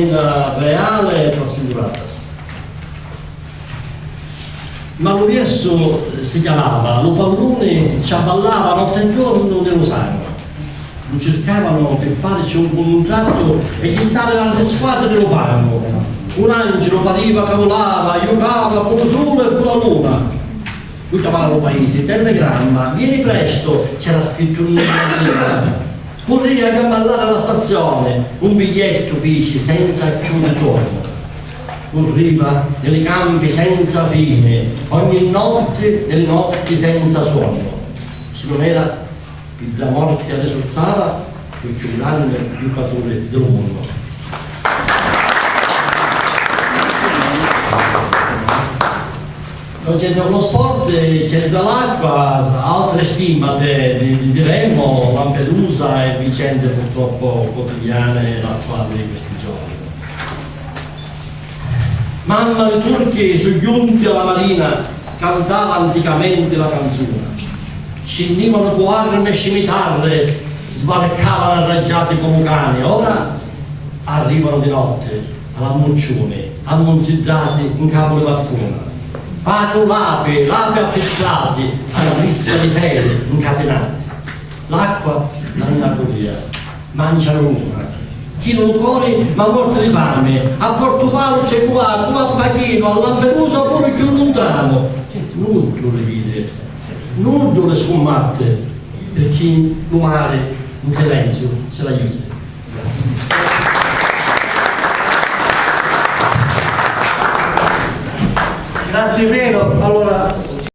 un'azienda reale e assicurata. Ma l'Uriesso si chiamava, lo pallone ci abballava notte e giorno nello sangue. Lo cercavano per farci un contratto e chittare alle squadre dello fango. Un angelo pariva, cavolava, giocava con il sole e con la luna. Lui chiamava il paese, telegramma, vieni presto, c'era scritto un numero. Corria a ballare alla stazione, un biglietto fece senza più ritorno. Corriva nelle campe senza fine, ogni notte nelle notti senza sonno. Se non era il da morte risultava il più grande giocatore del mondo. Non c'entra lo sport, c'entra l'acqua, altre stimate di Remo, Lampedusa e vicende purtroppo quotidiane attuali di questi giorni. Mamma dei turchi sugli unti alla marina cantava anticamente la canzone. Scendivano con armi e scimitarre, sbarcavano arraggiati come cani. Ora arrivano di notte alla Muccione, ammonzizzati in capo di barcona. Fanno l'ape affettati alla brissa di pelle incatenati. L'acqua l'hanno via, mangiano una. Chi non cuore ma morto di fame, a Portofalo c'è qua, come a Pachino, a Lampedusa pure più lontano. Nudo le vide, nudo le sfumatte, per chi lo mare in silenzio ce l'aiuta. Grazie. Grazie Piero. Allora